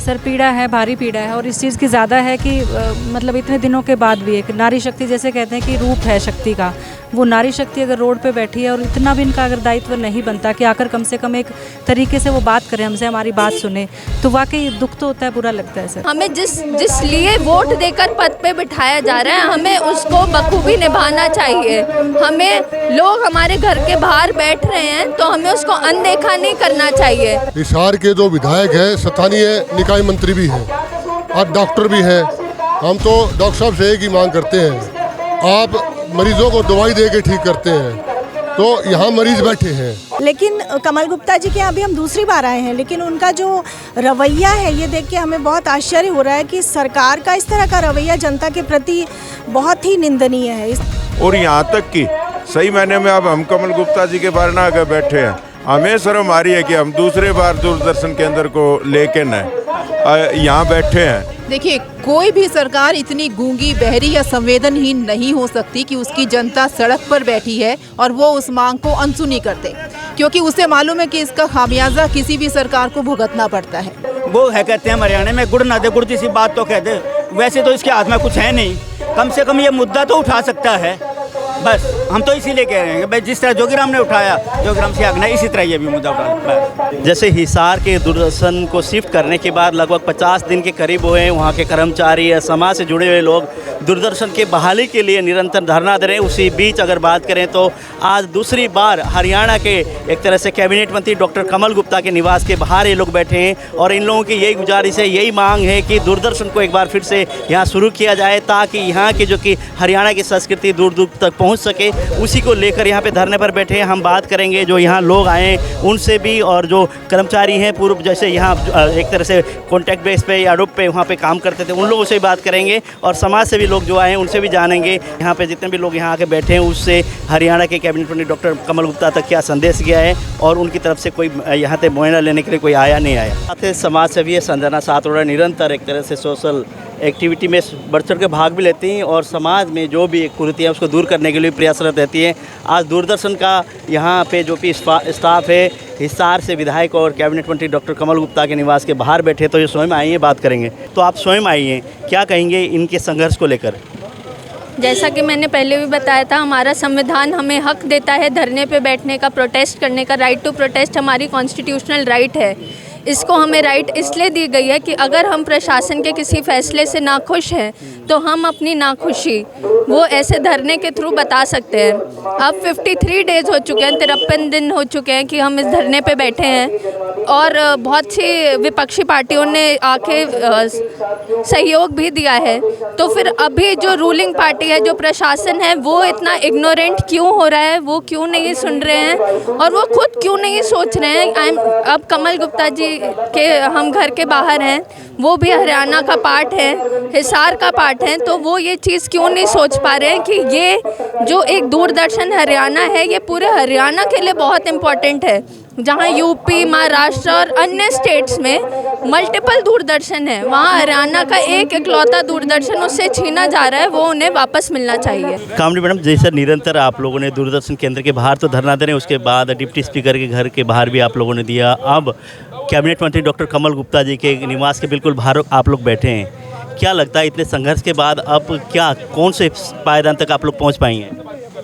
Sir पीड़ा है, भारी पीड़ा है और इस चीज़ की ज़्यादा है कि मतलब इतने दिनों के बाद भी एक नारी शक्ति जैसे कहते हैं कि रूप है शक्ति का, वो नारी शक्ति अगर रोड पे बैठी है और इतना भी इनका अगर दायित्व नहीं बनता कि आकर कम से कम एक तरीके से वो बात करें, हमसे हमारी बात सुने, तो वाकई दुख तो होता है, बुरा लगता है सर। हमें जिस लिए वोट देकर पद पे बिठाया जा रहा है, हमें उसको बखूबी निभाना चाहिए। हमें लोग हमारे घर के बाहर बैठ रहे हैं तो हमें उसको अनदेखा नहीं करना चाहिए। हिसार के जो विधायक है, स्थानीय निकाय मंत्री भी हैं और डॉक्टर भी हैं, हम तो डॉक्टर साहब से एक ही मांग करते हैं, आप मरीजों को दवाई दे के ठीक करते हैं, तो यहाँ मरीज बैठे हैं। लेकिन कमल गुप्ता जी के यहाँ भी हम दूसरी बार आए हैं, लेकिन उनका जो रवैया है ये देख के हमें बहुत आश्चर्य हो रहा है कि सरकार का इस तरह का रवैया जनता के प्रति बहुत ही निंदनीय है। और यहाँ तक कि सही मायने में अब हम कमल गुप्ता जी के बारे में आगे बैठे हैं, हमें शर्म आ रही है कि हम दूसरे बार दूरदर्शन केंद्र को लेके न यहाँ बैठे हैं। देखिए, कोई भी सरकार इतनी गूंगी, बहरी या संवेदनहीन नहीं हो सकती कि उसकी जनता सड़क पर बैठी है और वो उस मांग को अनसुनी करते, क्योंकि उसे मालूम है कि इसका खामियाजा किसी भी सरकार को भुगतना पड़ता है। वो है कहते हैं हरियाणा में गुड़ ना दे गुड़ जैसी बात तो कह दे, वैसे तो इसके हाथ में कुछ है नहीं, कम से कम ये मुद्दा तो उठा सकता है। बस हम तो इसीलिए कह रहे हैं कि भाई जिस तरह जोगीराम ने उठाया, जोगीराम से आगना, इसी तरह ये भी मुद्दा उठा। जैसे हिसार के दूरदर्शन को शिफ्ट करने के बाद लगभग 50 दिन के करीब हुए, वहाँ के कर्मचारी या समाज से जुड़े हुए लोग दूरदर्शन के बहाली के लिए निरंतर धरना दे रहे हैं। उसी बीच अगर बात करें तो आज दूसरी बार हरियाणा के एक तरह से कैबिनेट मंत्री डॉक्टर कमल गुप्ता के निवास के बाहर ये लोग बैठे हैं और इन लोगों की यही गुजारिश है, यही मांग है कि दूरदर्शन को एक बार फिर से यहाँ शुरू किया जाए, ताकि यहाँ की जो कि हरियाणा की संस्कृति दूर दूर तक पहुँच सके। उसी को लेकर यहाँ पे धरने पर बैठे हैं। हम बात करेंगे जो यहाँ लोग आए उनसे भी, और जो कर्मचारी हैं पूर्व जैसे यहाँ एक तरह से कॉन्टैक्ट बेस पे या रूप पे वहाँ पे काम करते थे, उन लोगों से भी बात करेंगे और समाज से भी लोग जो आए हैं उनसे भी जानेंगे। यहाँ पे जितने भी लोग यहाँ आके बैठे हैं उससे हरियाणा के कैबिनेट मंत्री डॉक्टर कमल गुप्ता तक क्या संदेश गया है और उनकी तरफ से कोई यहाँ पे मुआयना लेने के लिए कोई आया नहीं आया। साथ समाज सेवी है संजना सातरोड़ा, निरंतर एक तरह से सोशल एक्टिविटी में बढ़ चढ़ के भाग भी लेती हैं और समाज में जो भी कुरीतियाँ उसको दूर करने के लिए प्रयासरत रहती हैं। आज दूरदर्शन का यहाँ पे जो भी स्टाफ है हिसार से विधायक और कैबिनेट मंत्री डॉक्टर कमल गुप्ता के निवास के बाहर बैठे, तो ये स्वयं आई हैं, बात करेंगे। तो आप स्वयं आई हैं, क्या कहेंगे इनके संघर्ष को लेकर? जैसा कि मैंने पहले भी बताया था, हमारा संविधान हमें हक देता है धरने पे बैठने का, प्रोटेस्ट करने का। राइट टू प्रोटेस्ट हमारी कॉन्स्टिट्यूशनल राइट है। इसको हमें राइट इसलिए दी गई है कि अगर हम प्रशासन के किसी फैसले से नाखुश हैं तो हम अपनी नाखुशी वो ऐसे धरने के थ्रू बता सकते हैं। अब 53 डेज़ हो चुके हैं, 53 दिन हो चुके हैं कि हम इस धरने पे बैठे हैं और बहुत सी विपक्षी पार्टियों ने आके सहयोग भी दिया है। तो फिर अभी जो रूलिंग पार्टी है, जो प्रशासन है, वो इतना इग्नोरेंट क्यों हो रहा है, वो क्यों नहीं सुन रहे हैं और वो खुद क्यों नहीं सोच रहे हैं। अब कमल गुप्ता जी के हम घर के बाहर हैं, वो भी हरियाणा का पार्ट है, हिसार का पार्ट है, तो वो ये चीज़ क्यों नहीं सोच पा रहे हैं कि ये जो एक दूरदर्शन हरियाणा है ये पूरे हरियाणा के लिए बहुत इम्पोर्टेंट है। जहाँ यूपी, महाराष्ट्र और अन्य स्टेट्स में मल्टीपल दूरदर्शन है, वहाँ हरियाणा का एक इकलौता दूरदर्शन उससे छीना जा रहा है, वो उन्हें वापस मिलना चाहिए। कामड़ी मैडम, जैसे निरंतर आप लोगों ने दूरदर्शन केंद्र के बाहर तो धरना दे रहे हैं, उसके बाद डिप्टी स्पीकर के घर के बाहर भी आप लोगों ने दिया, अब कैबिनेट मंत्री डॉक्टर कमल गुप्ता जी के निवास के बिल्कुल बाहर आप लोग बैठे हैं। क्या लगता है इतने संघर्ष के बाद अब क्या कौन से पायदान तक आप लोग पहुँच पाएंगे?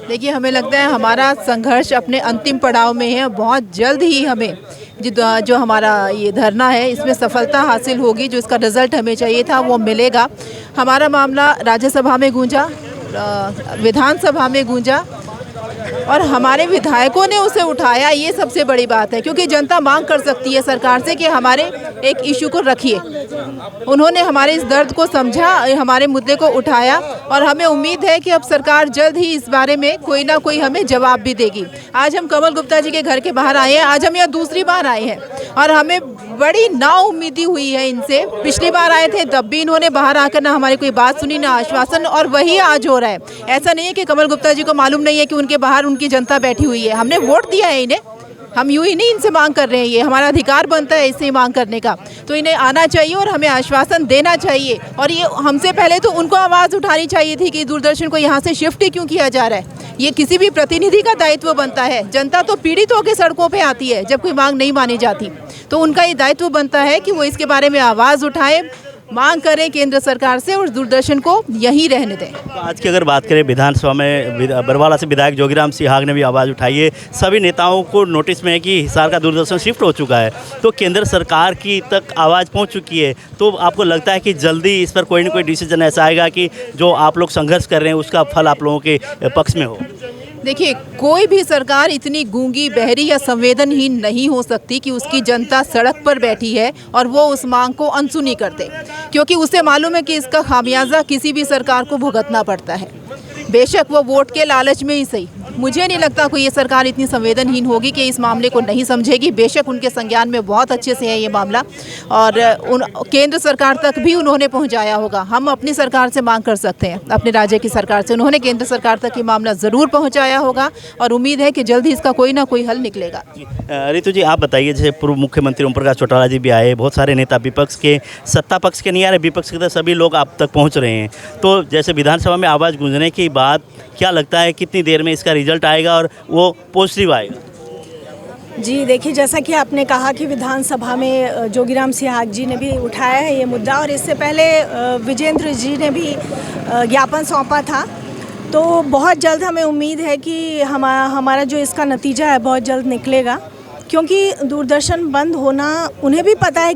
देखिए, हमें लगता है हमारा संघर्ष अपने अंतिम पड़ाव में है। बहुत जल्द ही हमें जो हमारा ये धरना है इसमें सफलता हासिल होगी। जो इसका रिज़ल्ट हमें चाहिए था वो मिलेगा। हमारा मामला राज्यसभा में गूंजा, विधानसभा में गूंजा और हमारे विधायकों ने उसे उठाया। ये सबसे बड़ी बात है, क्योंकि जनता मांग कर सकती है सरकार से कि हमारे एक इशू को रखिए। उन्होंने हमारे इस दर्द को समझा, हमारे मुद्दे को उठाया और हमें उम्मीद है कि अब सरकार जल्द ही इस बारे में कोई ना कोई हमें जवाब भी देगी। आज हम कमल गुप्ता जी के घर के बाहर आए हैं, आज हम यहाँ दूसरी बार आए हैं और हमें बड़ी नाउम्मीदी हुई है इनसे। पिछली बार आए थे तब भी इन्होंने बाहर आकर ना हमारी कोई बात सुनी, ना आश्वासन, और वही आज हो रहा है। ऐसा नहीं है कि कमल गुप्ता जी को मालूम नहीं है कि उनके बाहर उनकी जनता बैठी हुई है। हमने वोट दिया है इन्हें, हम यूँ ही नहीं इनसे मांग कर रहे हैं, ये हमारा अधिकार बनता है इससे मांग करने का। तो इन्हें आना चाहिए और हमें आश्वासन देना चाहिए। और ये हमसे पहले तो उनको आवाज़ उठानी चाहिए थी कि दूरदर्शन को यहाँ से शिफ्ट ही क्यों किया जा रहा है। ये किसी भी प्रतिनिधि का दायित्व बनता है। जनता तो पीड़ित होकर सड़कों पे आती है जब कोई मांग नहीं मानी जाती, तो उनका ये दायित्व बनता है कि वो इसके बारे में आवाज़ उठाएं, मांग करें केंद्र सरकार से और दूरदर्शन को यहीं रहने दें। तो आज की अगर बात करें विधानसभा में बरवाला से विधायक जोगीराम सिहाग ने भी आवाज़ उठाई है। सभी नेताओं को नोटिस में है कि हिसार का दूरदर्शन शिफ्ट हो चुका है, तो केंद्र सरकार की तक आवाज़ पहुंच चुकी है। तो आपको लगता है कि जल्दी इस पर कोई ना कोई डिसीजन ऐसा आएगा कि जो आप लोग संघर्ष कर रहे हैं उसका फल आप लोगों के पक्ष में हो? देखिए, कोई भी सरकार इतनी गूंगी, बहरी या संवेदनहीन नहीं हो सकती कि उसकी जनता सड़क पर बैठी है और वो उस मांग को अनसुनी कर दे, क्योंकि उसे मालूम है कि इसका खामियाजा किसी भी सरकार को भुगतना पड़ता है, बेशक वो वोट के लालच में ही सही। मुझे नहीं लगता कोई ये सरकार इतनी संवेदनहीन होगी कि इस मामले को नहीं समझेगी। बेशक उनके संज्ञान में बहुत अच्छे से है ये मामला और केंद्र सरकार तक भी उन्होंने पहुंचाया होगा। हम अपनी सरकार से मांग कर सकते हैं, अपने राज्य की सरकार से। उन्होंने केंद्र सरकार तक ये मामला ज़रूर पहुंचाया होगा और उम्मीद है कि जल्द ही इसका कोई ना कोई हल निकलेगा। रितु जी, आप बताइए, जैसे पूर्व मुख्यमंत्री ओम प्रकाश चौटाला जी भी आए, बहुत सारे नेता विपक्ष के, सत्ता पक्ष के नहीं आ रहे, विपक्ष के तो सभी लोग आप तक पहुँच रहे हैं। तो जैसे विधानसभा में आवाज़ गूंजने के बाद क्या लगता है कितनी देर में इसका रिजल्ट आएगा और वो पॉजिटिव आएगा? जी देखिए, जैसा कि आपने कहा कि विधानसभा में जोगीराम सिहाग जी ने भी उठाया है ये मुद्दा और इससे पहले विजेंद्र जी ने भी ज्ञापन सौंपा था। तो बहुत जल्द हमें उम्मीद है कि हमारा जो इसका नतीजा है बहुत जल्द निकलेगा, क्योंकि दूरदर्शन बंद होना उन्हें भी पता है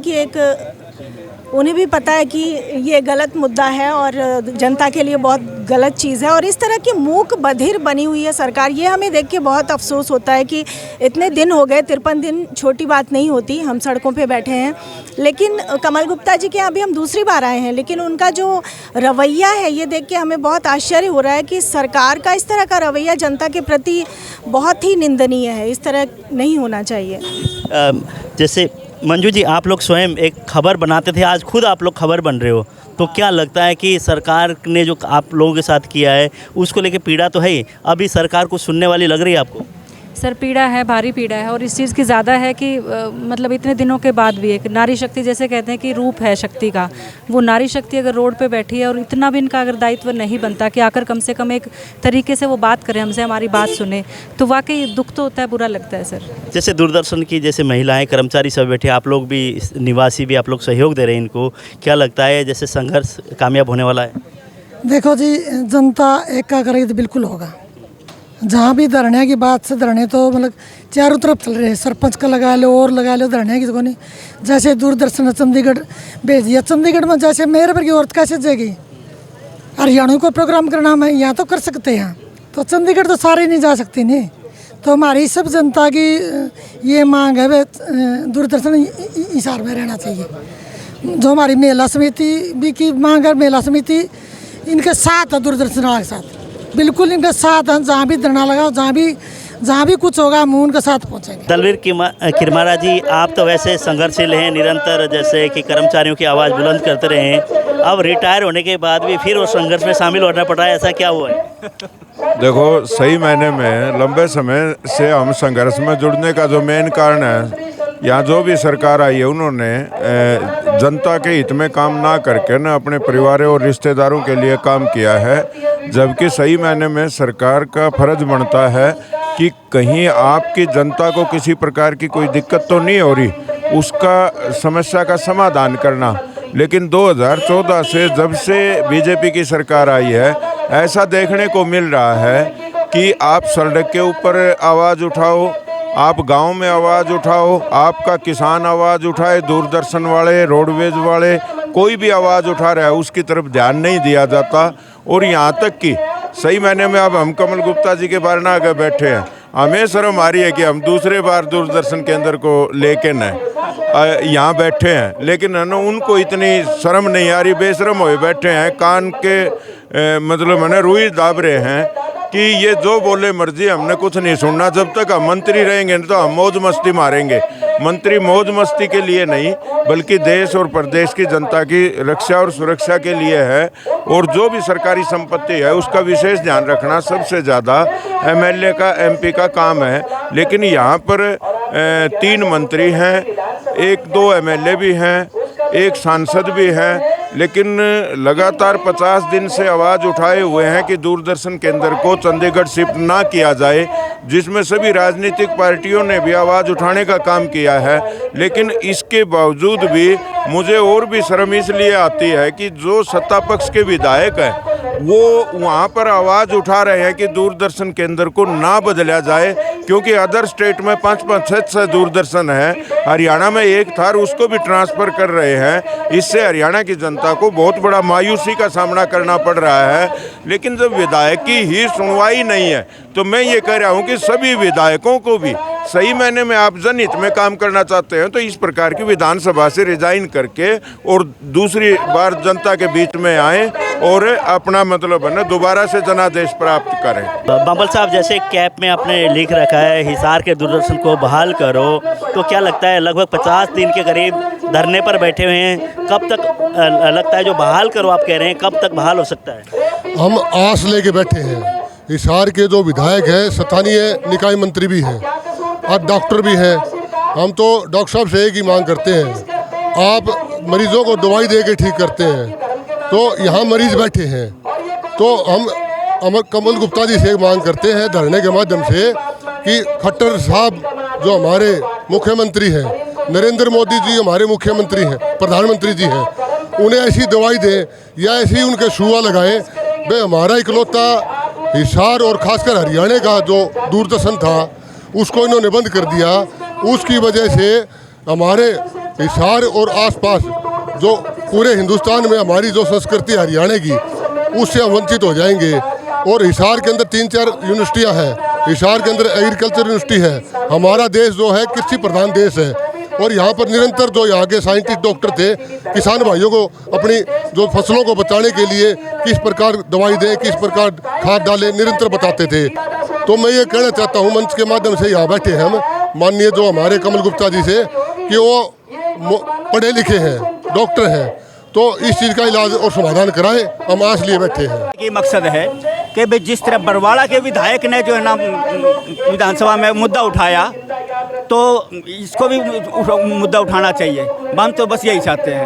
कि ये गलत मुद्दा है और जनता के लिए बहुत गलत चीज़ है। और इस तरह की मूक बधिर बनी हुई है सरकार, ये हमें देख के बहुत अफसोस होता है कि इतने दिन हो गए, 53 दिन छोटी बात नहीं होती, हम सड़कों पे बैठे हैं। लेकिन कमल गुप्ता जी के यहाँ भी हम दूसरी बार आए हैं, लेकिन उनका जो रवैया है ये देख के हमें बहुत आश्चर्य हो रहा है कि सरकार का इस तरह का रवैया जनता के प्रति बहुत ही निंदनीय है। इस तरह नहीं होना चाहिए। जैसे मंजू जी, आप लोग स्वयं एक खबर बनाते थे, आज खुद आप लोग खबर बन रहे हो, तो क्या लगता है कि सरकार ने जो आप लोगों के साथ किया है उसको लेके पीड़ा तो है ही, अभी सरकार को सुनने वाली लग रही है आपको? सर, पीड़ा है, भारी पीड़ा है और इस चीज़ की ज़्यादा है कि मतलब इतने दिनों के बाद भी एक नारी शक्ति, जैसे कहते हैं कि रूप है शक्ति का, वो नारी शक्ति अगर रोड पे बैठी है और इतना भी इनका अगर दायित्व नहीं बनता कि आकर कम से कम एक तरीके से वो बात करें, हमसे हमारी बात सुने, तो वाकई दुख तो होता है, बुरा लगता है सर। जैसे दूरदर्शन की जैसे महिलाएं, कर्मचारी सब बैठे, आप लोग भी, निवासी भी आप लोग सहयोग दे रहे हैं इनको, क्या लगता है जैसे संघर्ष कामयाब होने वाला है? देखो जी, जनता एक का करेगी तो बिल्कुल होगा। जहाँ भी धरने की बात से, धरने तो मतलब चारों तरफ चल रहे हैं, सरपंच का लगा लो और लगा लो, धरने की तो नहीं। जैसे दूरदर्शन चंडीगढ़ भेज दिया, चंडीगढ़ में जैसे मेरे पर की औरत कैसे जाएगी? हरियाणा को प्रोग्राम करना है, यहाँ तो कर सकते हैं, तो चंडीगढ़ तो सारे नहीं जा सकती नहीं। तो हमारी सब जनता की ये मांग है, दूरदर्शन हिसार में रहना चाहिए। जो हमारी महिला समिति भी की मांग है, महिला समिति इनके साथ है, दूरदर्शन के साथ बिल्कुल इनके साथ हैं। जहाँ भी धरना लगाओ, जहाँ भी कुछ होगा हम उनके साथ पहुँचेंगे। दलवीर किरमारा जी, आप तो वैसे संघर्षशील हैं, निरंतर जैसे कि कर्मचारियों की आवाज़ बुलंद करते रहे हैं, अब रिटायर होने के बाद भी फिर उस संघर्ष में शामिल होना पड़ रहा है, ऐसा क्या हुआ है? देखो, सही मायने में लंबे समय से हम संघर्ष में जुड़ने का जो मेन कारण है, यहाँ जो भी सरकार आई है उन्होंने जनता के हित में काम ना करके न अपने परिवारों और रिश्तेदारों के लिए काम किया है। जबकि सही मायने में सरकार का फर्ज बनता है कि कहीं आपकी जनता को किसी प्रकार की कोई दिक्कत तो नहीं हो रही, उसका समस्या का समाधान करना। लेकिन 2014 से जब से बीजेपी की सरकार आई है, ऐसा देखने को मिल रहा है कि आप सड़क के ऊपर आवाज़ उठाओ, आप गांव में आवाज़ उठाओ, आपका किसान आवाज़ उठाए, दूरदर्शन वाले, रोडवेज वाले, कोई भी आवाज़ उठा रहा है, उसकी तरफ ध्यान नहीं दिया जाता। और यहाँ तक कि सही मायने में अब हम कमल गुप्ता जी के बारे में आगे बैठे हैं, हमें शर्म आ रही है कि हम दूसरे बार दूरदर्शन केंद्र को लेके न यहाँ बैठे हैं, लेकिन उनको इतनी शर्म नहीं आ रही, बेशरम हुए बैठे हैं, कान के मतलब रुई दाब रहे हैं कि ये जो बोले मर्जी, हमने कुछ नहीं सुनना। जब तक हम मंत्री रहेंगे तो हम मौज मस्ती मारेंगे। मंत्री मौज मस्ती के लिए नहीं, बल्कि देश और प्रदेश की जनता की रक्षा और सुरक्षा के लिए है। और जो भी सरकारी संपत्ति है उसका विशेष ध्यान रखना सबसे ज़्यादा एमएलए का, एमपी का काम है। लेकिन यहाँ पर 3 मंत्री हैं, 1-2 एमएलए भी हैं, 1 सांसद भी हैं, लेकिन लगातार 50 दिन से आवाज़ उठाए हुए हैं कि दूरदर्शन केंद्र को चंडीगढ़ शिफ्ट ना किया जाए, जिसमें सभी राजनीतिक पार्टियों ने भी आवाज़ उठाने का काम किया है। लेकिन इसके बावजूद भी मुझे और भी शर्म इसलिए आती है कि जो सत्ता पक्ष के विधायक हैं वो वहाँ पर आवाज़ उठा रहे हैं कि दूरदर्शन केंद्र को ना बदला जाए, क्योंकि अदर स्टेट में 5-5, 6-6 दूरदर्शन है, हरियाणा में 1 था, उसको भी ट्रांसफ़र कर रहे हैं। इससे हरियाणा की जनता को बहुत बड़ा मायूसी का सामना करना पड़ रहा है। लेकिन जब विधायक की ही सुनवाई नहीं है तो मैं ये कह रहा हूँ कि सभी विधायकों को भी सही मायने में आप जनहित में काम करना चाहते हैं तो इस प्रकार की विधानसभा से रिजाइन करके और दूसरी बार जनता के बीच में आए और अपना मतलब है ना दोबारा से जनादेश प्राप्त करें। बाबल साहब, जैसे कैप में आपने लिख रखा है हिसार के दूरदर्शन को बहाल करो, तो क्या लगता है लगभग 50 दिन के करीब धरने पर बैठे हुए हैं, कब तक लगता है जो बहाल करो आप कह रहे हैं, कब तक बहाल हो सकता है? हम आस लेके बैठे हैं। हिसार के जो विधायक हैं, स्थानीय निकाय मंत्री भी हैं और डॉक्टर भी हैं। हम तो डॉक्टर साहब से एक ही मांग करते हैं, आप मरीजों को दवाई दे के ठीक करते हैं, तो यहाँ मरीज बैठे हैं तो हम अमर कमल गुप्ता जी से एक मांग करते हैं धरने के माध्यम से कि खट्टर साहब जो हमारे मुख्यमंत्री हैं, नरेंद्र मोदी जी हमारे मुख्यमंत्री हैं, प्रधानमंत्री जी हैं, उन्हें ऐसी दवाई दें या ऐसी उनके शुआ लगाएं। भाई हमारा इकलौता हिसार और खासकर हरियाणा का जो दूरदर्शन था उसको इन्होंने बंद कर दिया। उसकी वजह से हमारे हिसार और आसपास जो पूरे हिंदुस्तान में हमारी जो संस्कृति हरियाणा की उससे हम वंचित हो जाएंगे। और हिसार के अंदर 3-4 यूनिवर्सिटियाँ हैं, हिसार के अंदर एग्रीकल्चर यूनिवर्सिटी है। हमारा देश जो है कृषि प्रधान देश है और यहाँ पर निरंतर जो यहाँ के साइंटिस्ट डॉक्टर थे किसान भाइयों को अपनी जो फसलों को बचाने के लिए किस प्रकार दवाई दें, किस प्रकार खाद डालें, निरंतर बताते थे। तो मैं ये कहना चाहता हूँ मंच के माध्यम से यहाँ बैठे हैं हम माननीय जो हमारे कमल गुप्ता जी से कि वो पढ़े लिखे हैं, डॉक्टर हैं, तो इस चीज़ का इलाज और समाधान कराएं। हम आस लिए बैठे हैं। ये मकसद है कि भाई जिस तरह बरवाड़ा के विधायक ने जो है ना विधानसभा में मुद्दा उठाया तो इसको भी मुद्दा उठाना चाहिए। हम तो बस यही चाहते हैं।